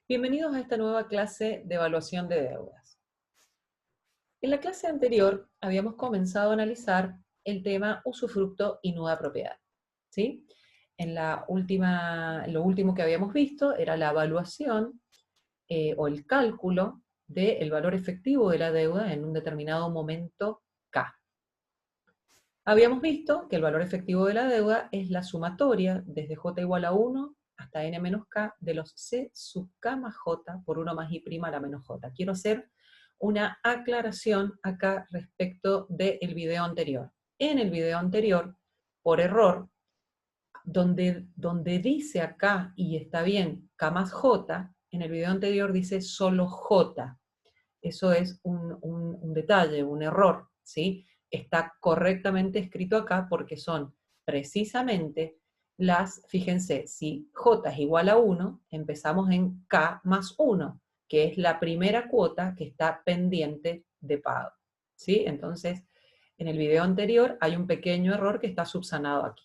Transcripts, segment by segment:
Bienvenidos a esta nueva clase de evaluación de deudas. En la clase anterior habíamos comenzado a analizar el tema usufructo y nuda propiedad. ¿Sí? Lo último que habíamos visto era la evaluación o el cálculo del valor efectivo de la deuda en un determinado momento K. Habíamos visto que el valor efectivo de la deuda es la sumatoria desde J igual a 1 hasta n menos K de los C sub K más J por 1 más I' a la menos J. Quiero hacer una aclaración acá respecto del video anterior. En el video anterior, por error, donde dice acá, y está bien, K más J, en el video anterior dice solo J. Eso es un detalle, un error, ¿sí? Está correctamente escrito acá porque son precisamente fíjense, si J es igual a 1, empezamos en K más 1, que es la primera cuota que está pendiente de pago, ¿sí? Entonces, en el video anterior hay un pequeño error que está subsanado aquí.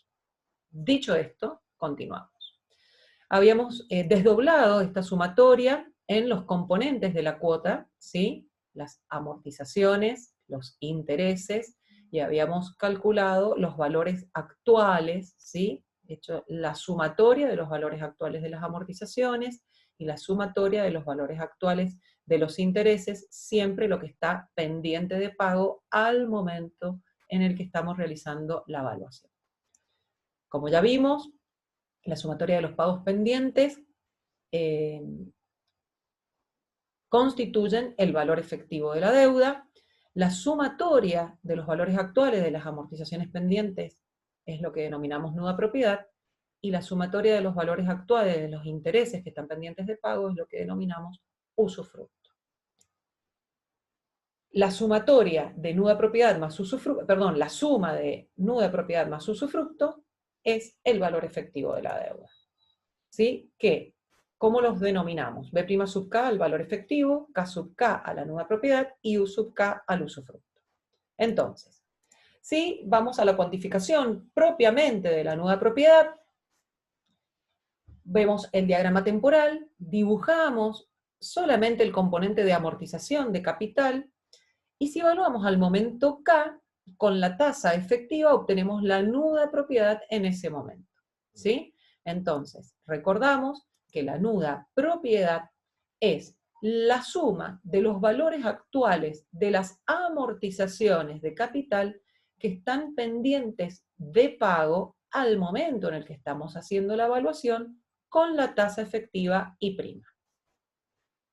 Dicho esto, continuamos. Habíamos desdoblado esta sumatoria en los componentes de la cuota, ¿sí? Las amortizaciones, los intereses, y habíamos calculado los valores actuales, ¿sí? Hecho la sumatoria de los valores actuales de las amortizaciones y la sumatoria de los valores actuales de los intereses, siempre lo que está pendiente de pago al momento en el que estamos realizando la evaluación. Como ya vimos, la sumatoria de los pagos pendientes constituyen el valor efectivo de la deuda. La sumatoria de los valores actuales de las amortizaciones pendientes es lo que denominamos nuda propiedad, y la sumatoria de los valores actuales de los intereses que están pendientes de pago es lo que denominamos usufructo. La sumatoria de nuda propiedad más usufructo, perdón, la suma de nuda propiedad más usufructo es el valor efectivo de la deuda. ¿Sí? Que, ¿cómo los denominamos? B' sub K al valor efectivo, K sub K a la nuda propiedad y U sub K al usufructo. Entonces, si vamos a la cuantificación propiamente de la nuda propiedad, vemos el diagrama temporal, dibujamos solamente el componente de amortización de capital, y si evaluamos al momento K, con la tasa efectiva obtenemos la nuda propiedad en ese momento, ¿sí? Entonces, recordamos que la nuda propiedad es la suma de los valores actuales de las amortizaciones de capital que están pendientes de pago al momento en el que estamos haciendo la evaluación con la tasa efectiva y prima.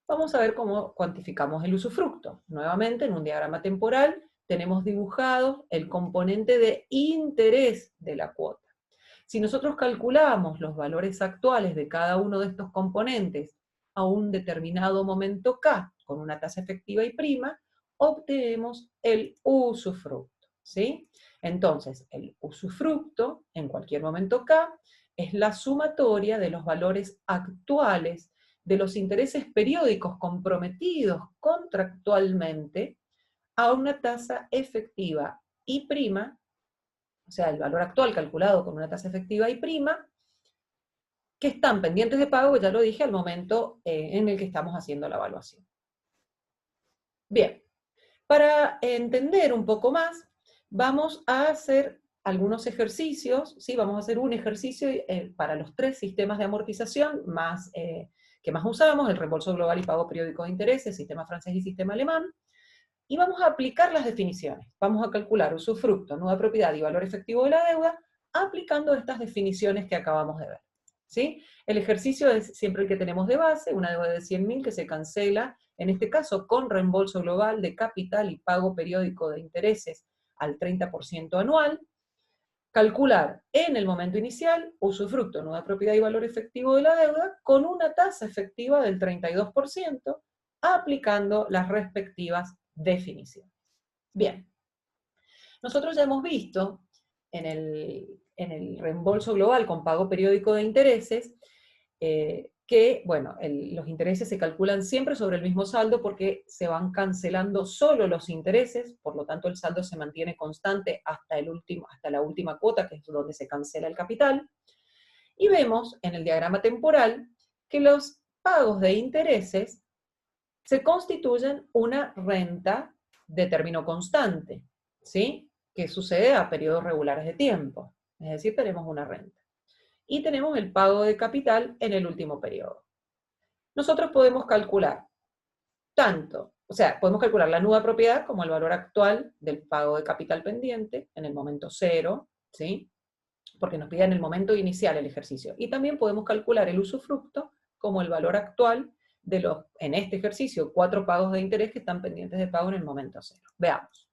Vamos a ver cómo cuantificamos el usufructo. Nuevamente, en un diagrama temporal, tenemos dibujado el componente de interés de la cuota. Si nosotros calculamos los valores actuales de cada uno de estos componentes a un determinado momento K, con una tasa efectiva y prima, obtenemos el usufructo, ¿sí? Entonces, el usufructo, en cualquier momento K, es la sumatoria de los valores actuales de los intereses periódicos comprometidos contractualmente a una tasa efectiva y prima, o sea, el valor actual calculado con una tasa efectiva y prima, que están pendientes de pago, ya lo dije, al momento en el que estamos haciendo la evaluación. Bien, para entender un poco más, vamos a hacer algunos ejercicios, ¿sí? Vamos a hacer un ejercicio para los 3 sistemas de amortización que más usamos, el reembolso global y pago periódico de intereses, sistema francés y sistema alemán, y vamos a aplicar las definiciones. Vamos a calcular usufructo, nuda propiedad y valor efectivo de la deuda, aplicando estas definiciones que acabamos de ver, ¿sí? El ejercicio es siempre el que tenemos de base, una deuda de 100.000 que se cancela, en este caso con reembolso global de capital y pago periódico de intereses al 30% anual. Calcular en el momento inicial usufructo, nuda propiedad y valor efectivo de la deuda con una tasa efectiva del 32%, aplicando las respectivas definiciones. Bien, nosotros ya hemos visto en el reembolso global con pago periódico de intereses que, bueno, los intereses se calculan siempre sobre el mismo saldo porque se van cancelando solo los intereses, por lo tanto el saldo se mantiene constante hasta la última cuota, que es donde se cancela el capital. Y vemos en el diagrama temporal que los pagos de intereses se constituyen una renta de término constante, ¿sí? Que sucede a periodos regulares de tiempo. Es decir, tenemos una renta. Y tenemos el pago de capital en el último periodo. Nosotros podemos calcular podemos calcular la nueva propiedad como el valor actual del pago de capital pendiente en el momento cero, ¿sí? Porque nos pide en el momento inicial el ejercicio. Y también podemos calcular el usufructo como el valor actual de en este ejercicio, 4 pagos de interés que están pendientes de pago en el momento cero. Veamos.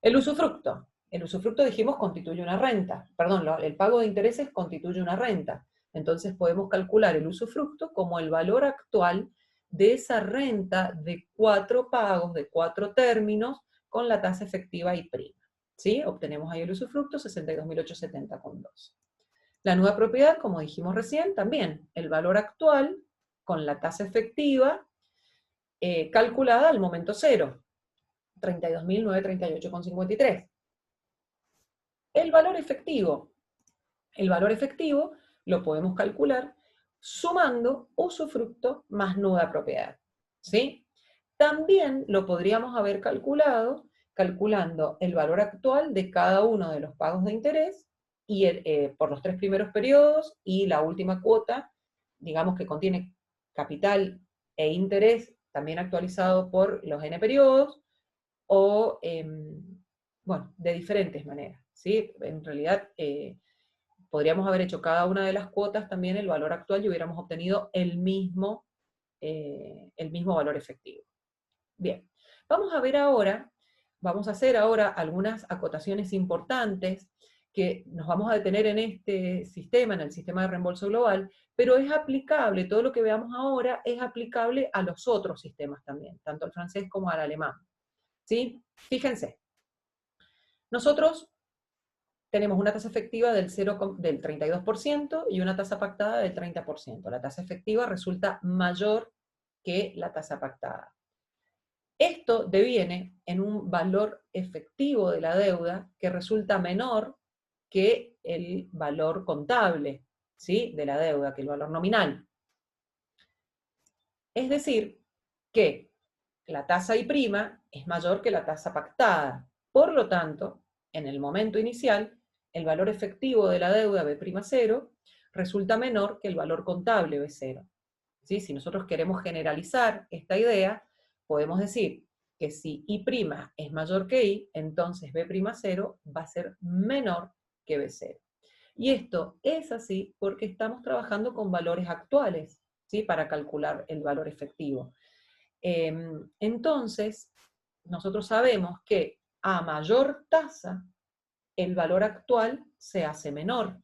El usufructo. El usufructo, dijimos, constituye una renta. Perdón, el pago de intereses constituye una renta. Entonces podemos calcular el usufructo como el valor actual de esa renta de 4 pagos, de 4 términos, con la tasa efectiva y prima. ¿Sí? Obtenemos ahí el usufructo, 62.870,2. La nueva propiedad, como dijimos recién, también el valor actual con la tasa efectiva calculada al momento cero, 32.938,53. El valor efectivo. El valor efectivo lo podemos calcular sumando usufructo más nueva propiedad. ¿Sí? También lo podríamos haber calculado calculando el valor actual de cada uno de los pagos de interés y por los 3 primeros periodos y la última cuota, digamos que contiene capital e interés también actualizado por los n periodos, o, bueno, de diferentes maneras, ¿sí? En realidad, podríamos haber hecho cada una de las cuotas también el valor actual y hubiéramos obtenido el mismo valor efectivo. Bien, vamos a hacer ahora algunas acotaciones importantes que nos vamos a detener en este sistema, en el sistema de reembolso global, pero es aplicable, todo lo que veamos ahora es aplicable a los otros sistemas también, tanto al francés como al alemán. ¿Sí? Fíjense, nosotros tenemos una tasa efectiva del 32% y una tasa pactada del 30%. La tasa efectiva resulta mayor que la tasa pactada. Esto deviene en un valor efectivo de la deuda que resulta menor que el valor contable, ¿sí? De la deuda, que el valor nominal. Es decir, que la tasa I' es mayor que la tasa pactada. Por lo tanto, en el momento inicial, el valor efectivo de la deuda B'0 resulta menor que el valor contable B0. ¿Sí? Si nosotros queremos generalizar esta idea, podemos decir que si I' es mayor que I, entonces B'0 va a ser menor que B0. Y esto es así porque estamos trabajando con valores actuales, ¿sí? Para calcular el valor efectivo. Entonces, nosotros sabemos que a mayor tasa, el valor actual se hace menor.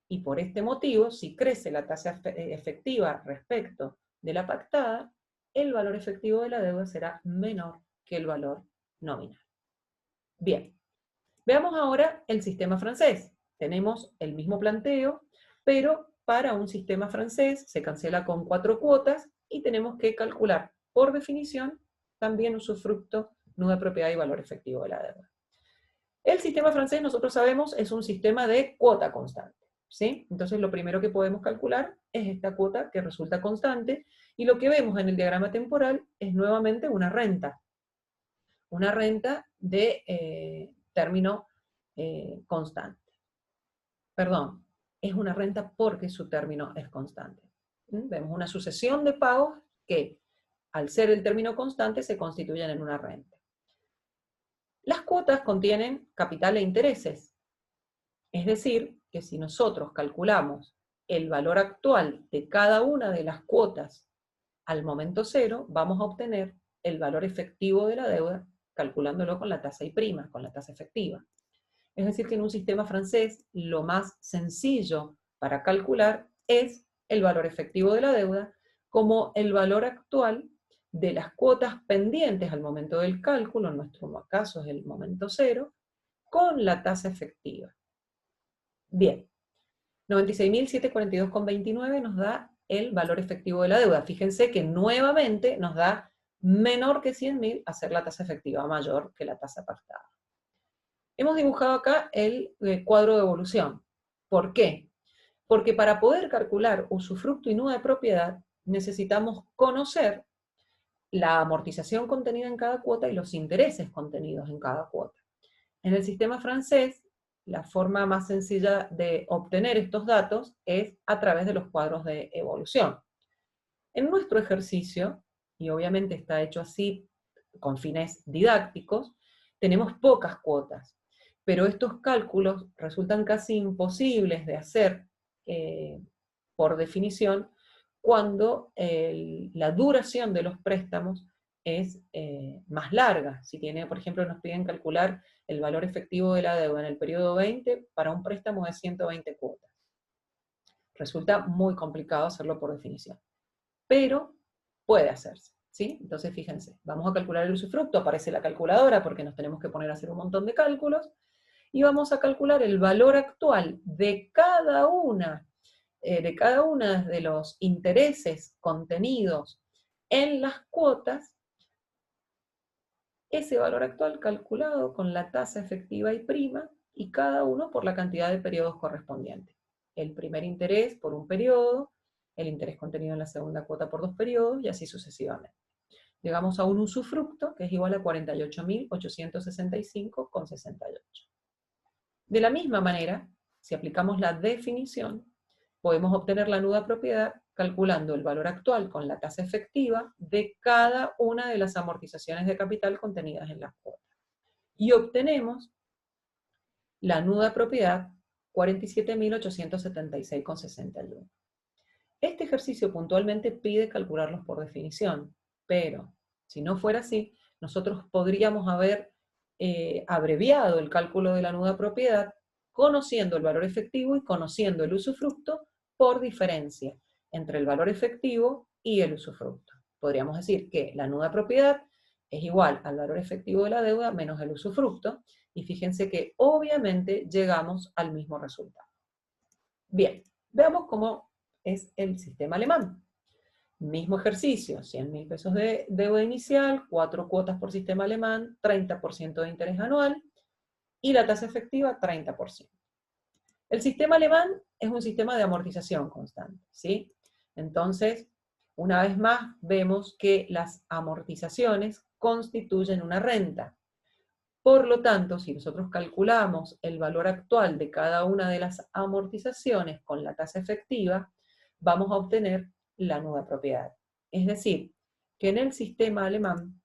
Y por este motivo, si crece la tasa efectiva respecto de la pactada, el valor efectivo de la deuda será menor que el valor nominal. Bien, veamos ahora el sistema francés. Tenemos el mismo planteo, pero para un sistema francés se cancela con 4 cuotas y tenemos que calcular, por definición, también usufructo, nueva propiedad y valor efectivo de la deuda. El sistema francés, nosotros sabemos, es un sistema de cuota constante, ¿sí? Entonces lo primero que podemos calcular es esta cuota que resulta constante, y lo que vemos en el diagrama temporal es nuevamente una renta de término constante. Perdón, es una renta porque su término es constante. Vemos una sucesión de pagos que, al ser el término constante, se constituyen en una renta. Las cuotas contienen capital e intereses. Es decir, que si nosotros calculamos el valor actual de cada una de las cuotas al momento cero, vamos a obtener el valor efectivo de la deuda calculándolo con la tasa I', con la tasa efectiva. Es decir, que en un sistema francés lo más sencillo para calcular es el valor efectivo de la deuda como el valor actual de las cuotas pendientes al momento del cálculo, en nuestro caso es el momento cero, con la tasa efectiva. Bien, 96.742,29 nos da el valor efectivo de la deuda. Fíjense que nuevamente nos da menor que 100.000 hacer la tasa efectiva mayor que la tasa pactada. Hemos dibujado acá el cuadro de evolución. ¿Por qué? Porque para poder calcular usufructo y nuda de propiedad, necesitamos conocer la amortización contenida en cada cuota y los intereses contenidos en cada cuota. En el sistema francés, la forma más sencilla de obtener estos datos es a través de los cuadros de evolución. En nuestro ejercicio, y obviamente está hecho así con fines didácticos, tenemos pocas cuotas, pero estos cálculos resultan casi imposibles de hacer por definición cuando la duración de los préstamos es más larga. Si tiene, por ejemplo, nos piden calcular el valor efectivo de la deuda en el periodo 20, para un préstamo de 120 cuotas. Resulta muy complicado hacerlo por definición, pero puede hacerse, ¿sí? Entonces, fíjense, vamos a calcular el usufructo, aparece la calculadora porque nos tenemos que poner a hacer un montón de cálculos, y vamos a calcular el valor actual de cada una de los intereses contenidos en las cuotas, ese valor actual calculado con la tasa efectiva y prima, y cada uno por la cantidad de periodos correspondientes. El primer interés por un periodo, el interés contenido en la segunda cuota por 2 periodos, y así sucesivamente. Llegamos a un usufructo que es igual a 48.865,68. De la misma manera, si aplicamos la definición, podemos obtener la nuda propiedad calculando el valor actual con la tasa efectiva de cada una de las amortizaciones de capital contenidas en las cuotas. Y obtenemos la nuda propiedad 47.876,61. Este ejercicio puntualmente pide calcularlos por definición, pero si no fuera así, nosotros podríamos haber abreviado el cálculo de la nuda propiedad conociendo el valor efectivo y conociendo el usufructo por diferencia entre el valor efectivo y el usufructo. Podríamos decir que la nuda propiedad es igual al valor efectivo de la deuda menos el usufructo, y fíjense que obviamente llegamos al mismo resultado. Bien, veamos cómo es el sistema alemán. Mismo ejercicio, 100.000 pesos de deuda inicial, 4 cuotas por sistema alemán, 30% de interés anual, y la tasa efectiva 30%. El sistema alemán es un sistema de amortización constante, ¿sí? Entonces, una vez más, vemos que las amortizaciones constituyen una renta. Por lo tanto, si nosotros calculamos el valor actual de cada una de las amortizaciones con la tasa efectiva, vamos a obtener la nuda propiedad. Es decir, que en el sistema alemán,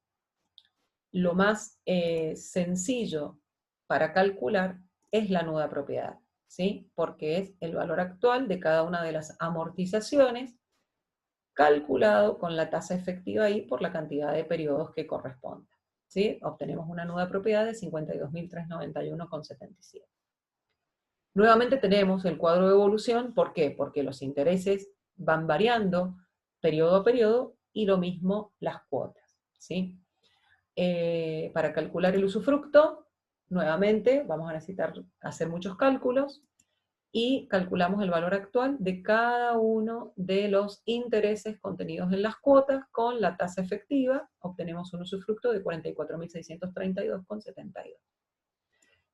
lo más sencillo para calcular es la nuda propiedad, ¿sí? Porque es el valor actual de cada una de las amortizaciones calculado con la tasa efectiva y por la cantidad de periodos que corresponda, ¿sí? Obtenemos una nuda propiedad de 52.391,77. Nuevamente tenemos el cuadro de evolución. ¿Por qué? Porque los intereses van variando periodo a periodo y lo mismo las cuotas, ¿sí? Para calcular el usufructo, nuevamente vamos a necesitar hacer muchos cálculos y calculamos el valor actual de cada uno de los intereses contenidos en las cuotas con la tasa efectiva. Obtenemos un usufructo de 44.632,72.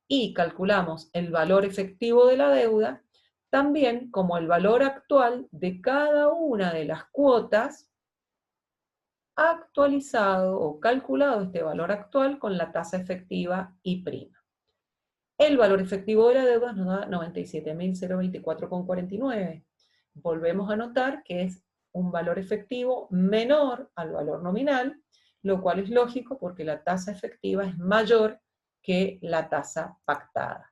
Y calculamos el valor efectivo de la deuda también como el valor actual de cada una de las cuotas, actualizado o calculado este valor actual con la tasa efectiva y prima. El valor efectivo de la deuda nos da 97.024,49. Volvemos a notar que es un valor efectivo menor al valor nominal, lo cual es lógico porque la tasa efectiva es mayor que la tasa pactada.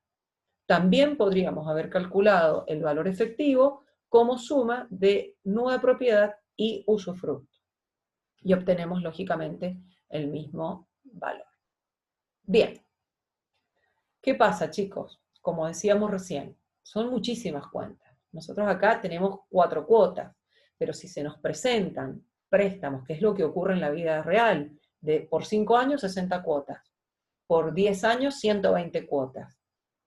También podríamos haber calculado el valor efectivo como suma de nuda propiedad y usufructo, y obtenemos lógicamente el mismo valor. Bien, ¿qué pasa, chicos? Como decíamos recién, son muchísimas cuentas. Nosotros acá tenemos 4 cuotas, pero si se nos presentan préstamos, que es lo que ocurre en la vida real, por 5 años 60 cuotas, por 10 años 120 cuotas.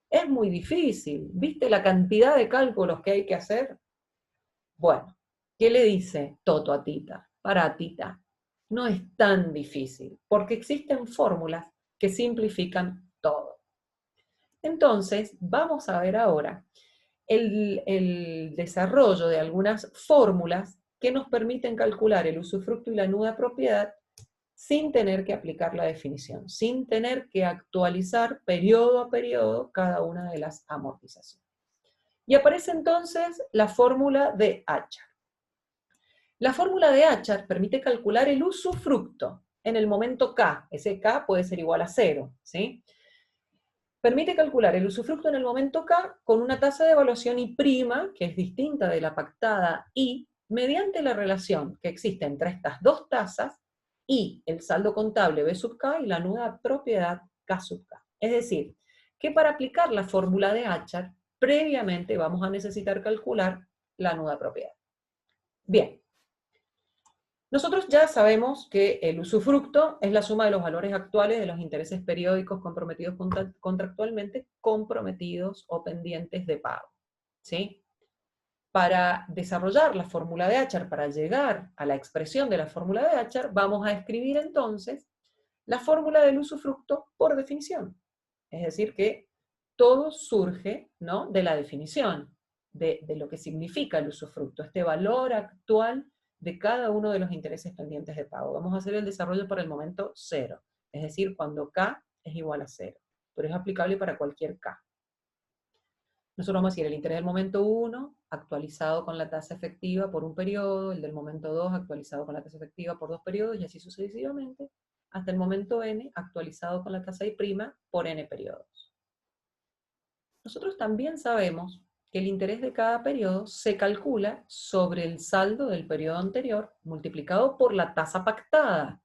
Es muy difícil, ¿viste la cantidad de cálculos que hay que hacer? Bueno, ¿qué le dice Toto a Tita? Para Tita, no es tan difícil, porque existen fórmulas que simplifican todo. Entonces, vamos a ver ahora el desarrollo de algunas fórmulas que nos permiten calcular el usufructo y la nuda propiedad sin tener que aplicar la definición, sin tener que actualizar periodo a periodo cada una de las amortizaciones. Y aparece entonces la fórmula de Achar. La fórmula de Achar permite calcular el usufructo en el momento K. Ese K puede ser igual a 0, ¿sí? Permite calcular el usufructo en el momento K con una tasa de evaluación I', que es distinta de la pactada I, mediante la relación que existe entre estas dos tasas y el saldo contable B sub K y la nuda propiedad K sub K. Es decir, que para aplicar la fórmula de Achar, previamente vamos a necesitar calcular la nuda propiedad. Bien. Nosotros ya sabemos que el usufructo es la suma de los valores actuales de los intereses periódicos comprometidos contractualmente, comprometidos o pendientes de pago, ¿sí? Para desarrollar la fórmula de Achar, para llegar a la expresión de la fórmula de Achar, vamos a escribir entonces la fórmula del usufructo por definición. Es decir, que todo surge, ¿no?, de la definición, de lo que significa el usufructo, este valor actual de cada uno de los intereses pendientes de pago. Vamos a hacer el desarrollo para el momento 0, es decir, cuando K es igual a 0, pero es aplicable para cualquier K. Nosotros vamos a decir el interés del momento 1 actualizado con la tasa efectiva por un periodo, el del momento 2 actualizado con la tasa efectiva por 2 periodos, y así sucesivamente, hasta el momento n actualizado con la tasa I' por n periodos. Nosotros también sabemos que el interés de cada periodo se calcula sobre el saldo del periodo anterior multiplicado por la tasa pactada.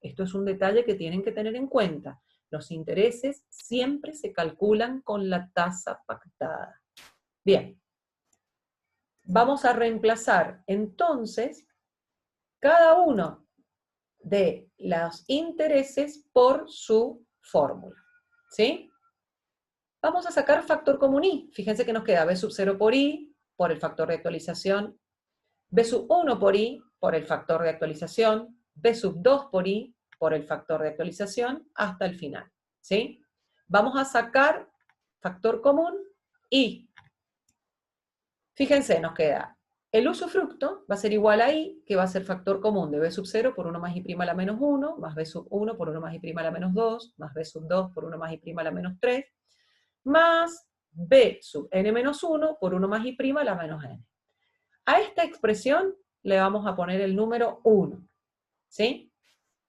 Esto es un detalle que tienen que tener en cuenta. Los intereses siempre se calculan con la tasa pactada. Bien. Vamos a reemplazar entonces cada uno de los intereses por su fórmula. ¿Sí? Vamos a sacar factor común I. Fíjense que nos queda B sub 0 por I, por el factor de actualización, B sub 1 por I, por el factor de actualización, B sub 2 por I, por el factor de actualización, hasta el final. ¿Sí? Vamos a sacar factor común I. Fíjense, nos queda el usufructo, va a ser igual a I, que va a ser factor común de B sub 0 por 1 más I' a la menos 1, más B sub 1 por 1 más I' a la menos 2, más B sub 2 por 1 más I' a la menos 3, más B sub n menos 1 por 1 más I' a la menos n. A esta expresión le vamos a poner el número 1, ¿sí?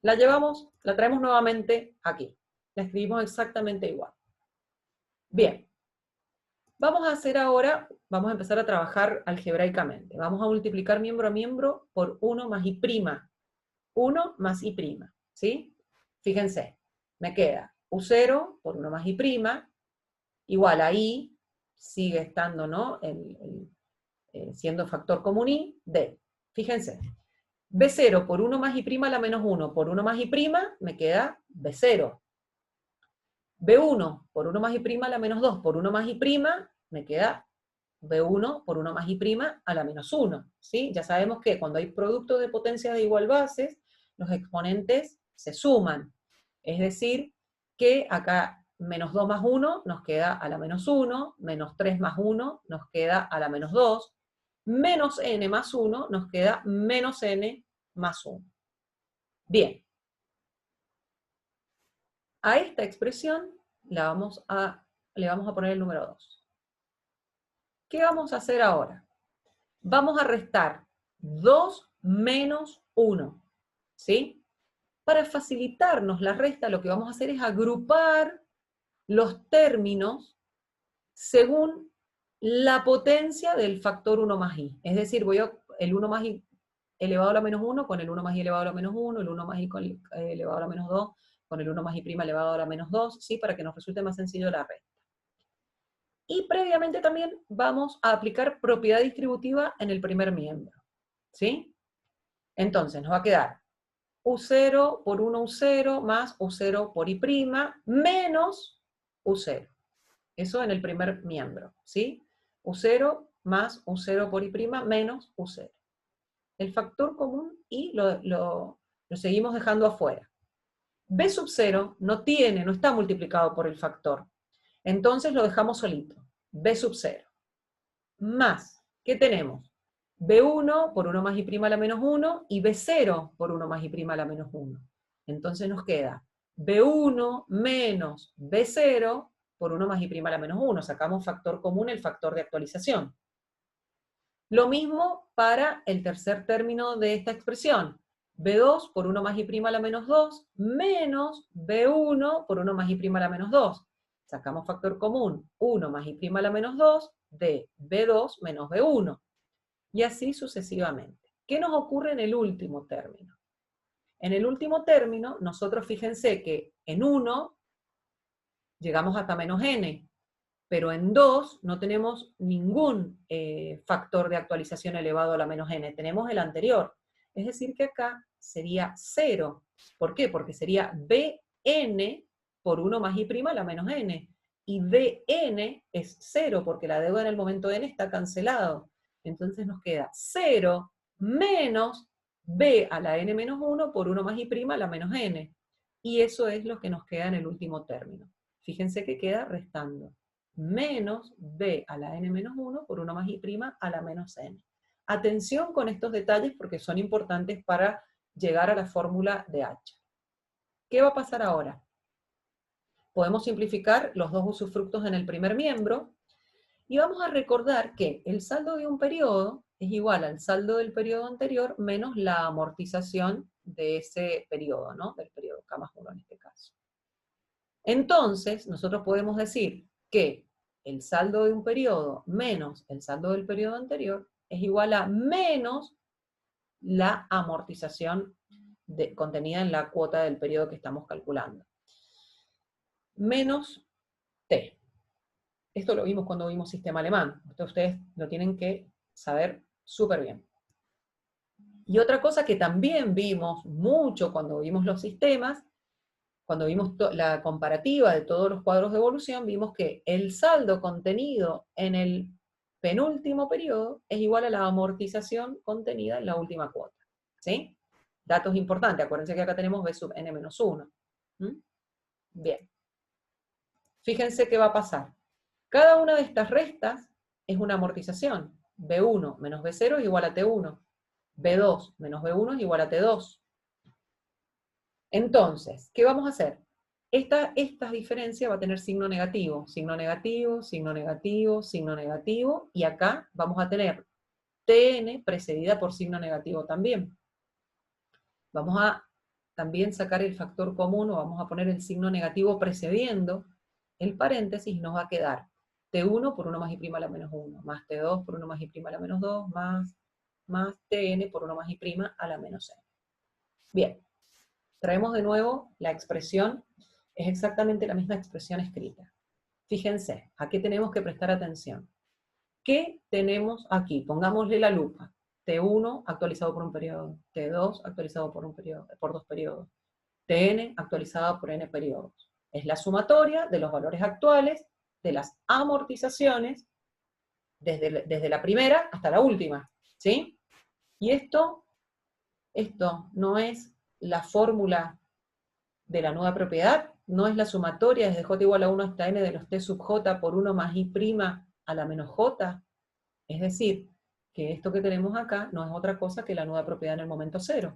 La traemos nuevamente aquí. La escribimos exactamente igual. Bien. Vamos a hacer ahora, vamos a empezar a trabajar algebraicamente. Vamos a multiplicar miembro a miembro por 1 más I'. 1 más I', ¿sí? Fíjense, me queda U0 por 1 más I', igual a I, sigue estando, ¿no?, siendo factor común I, de, fíjense, B0 por 1 más I' a la menos 1 por 1 más I', me queda B0. B1 por 1 más I' a la menos 2 por 1 más I', me queda B1 por 1 más I' a la menos 1, ¿sí? Ya sabemos que cuando hay productos de potencia de igual bases, los exponentes se suman. Es decir, que acá menos 2 más 1 nos queda a la menos 1, menos 3 más 1 nos queda a la menos 2, menos n más 1 nos queda menos n más 1. Bien. A esta expresión le vamos a poner el número 2. ¿Qué vamos a hacer ahora? Vamos a restar 2 menos 1, ¿sí? Para facilitarnos la resta, lo que vamos a hacer es agrupar los términos según la potencia del factor 1 más i. Es decir, el 1 más i elevado a la menos 1 con el 1 más i elevado a la menos 1, el 1 más i elevado a la menos 2 con el 1 más i' elevado a la menos 2, ¿sí? Para que nos resulte más sencillo la resta. Y previamente también vamos a aplicar propiedad distributiva en el primer miembro, ¿sí? Entonces nos va a quedar U0 por 1 U0 más U0 por I' menos U0. Eso en el primer miembro, ¿sí? U0 más U0 por I' menos U0. El factor común I lo seguimos dejando afuera. B sub 0 no está multiplicado por el factor. Entonces lo dejamos solito. B sub 0. Más, ¿qué tenemos? B1 por 1 más y' a la menos 1 y B0 por 1 más y' a la menos 1. Entonces nos queda B1 menos B0 por 1 más y' a la menos 1. Sacamos factor común, el factor de actualización. Lo mismo para el tercer término de esta expresión. B2 por 1 más y' a la menos 2 menos B1 por 1 más y' a la menos 2. Sacamos factor común, 1 más y' a la menos 2 de B2 menos B1. Y así sucesivamente. ¿Qué nos ocurre en el último término? En el último término, nosotros fíjense que en 1 llegamos hasta menos n, pero en 2 no tenemos ningún factor de actualización elevado a la menos n, tenemos el anterior. Es decir que acá sería 0. ¿Por qué? Porque sería bn por 1 más y' a la menos n. Y bn es 0, porque la deuda en el momento n está cancelado. Entonces nos queda 0 menos b a la n menos 1 por 1 más y' a la menos n. Y eso es lo que nos queda en el último término. Fíjense que queda restando menos b a la n menos 1 por 1 más y' a la menos n. Atención con estos detalles porque son importantes para llegar a la fórmula de H. ¿Qué va a pasar ahora? Podemos simplificar los dos usufructos en el primer miembro y vamos a recordar que el saldo de un periodo es igual al saldo del periodo anterior menos la amortización de ese periodo, ¿no? Del periodo K más 1 en este caso. Entonces, nosotros podemos decir que el saldo de un periodo menos el saldo del periodo anterior es igual a menos la amortización contenida en la cuota del periodo que estamos calculando. Menos T. Esto lo vimos cuando vimos sistema alemán. Ustedes lo tienen que saber súper bien. Y otra cosa que también vimos mucho cuando vimos los sistemas, cuando vimos la comparativa de todos los cuadros de evolución, vimos que el saldo contenido en el penúltimo periodo es igual a la amortización contenida en la última cuota. ¿Sí? Datos importantes, acuérdense que acá tenemos B sub n menos 1. Bien. Fíjense qué va a pasar. Cada una de estas restas es una amortización. B1 menos B0 es igual a T1. B2 menos B1 es igual a T2. Entonces, ¿qué vamos a hacer? Esta diferencia va a tener signo negativo, signo negativo, signo negativo, signo negativo, y acá vamos a tener Tn precedida por signo negativo también. Vamos a también sacar el factor común, o vamos a poner el signo negativo precediendo el paréntesis, y nos va a quedar T1 por 1 más y' a la menos 1, más T2 por 1 más y' a la menos 2, más Tn por 1 más y' a la menos n. Bien. Traemos de nuevo la expresión, es exactamente la misma expresión escrita. Fíjense, ¿a qué tenemos que prestar atención? ¿Qué tenemos aquí? Pongámosle la lupa. T1 actualizado por un periodo, T2 actualizado por dos periodos, Tn actualizado por n periodos. Es la sumatoria de los valores actuales de las amortizaciones desde la primera hasta la última, ¿sí? Y esto no es la fórmula de la nueva propiedad, no es la sumatoria desde j igual a 1 hasta n de los t sub j por 1 más i' a la menos j. Es decir, que esto que tenemos acá no es otra cosa que la nueva propiedad en el momento cero.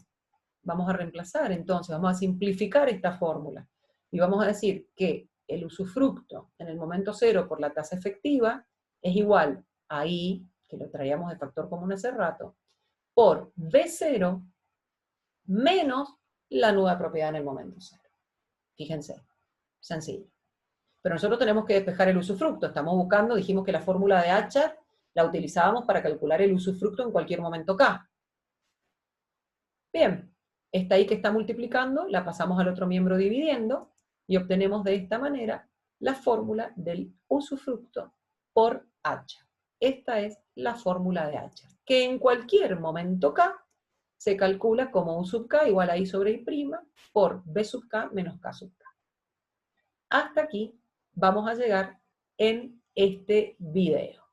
Vamos a reemplazar entonces, vamos a simplificar esta fórmula. Y vamos a decir que el usufructo en el momento cero por la tasa efectiva es igual a I, que lo traíamos de factor común hace rato, por B0 menos la nueva propiedad en el momento cero. Fíjense, sencillo. Pero nosotros tenemos que despejar el usufructo. Estamos buscando, dijimos que la fórmula de H la utilizábamos para calcular el usufructo en cualquier momento K. Bien, esta I que está multiplicando, la pasamos al otro miembro dividiendo, y obtenemos de esta manera la fórmula del usufructo por H. Esta es la fórmula de H, que en cualquier momento K se calcula como U sub K igual a I sobre I' por B sub K menos K sub K. Hasta aquí vamos a llegar en este video.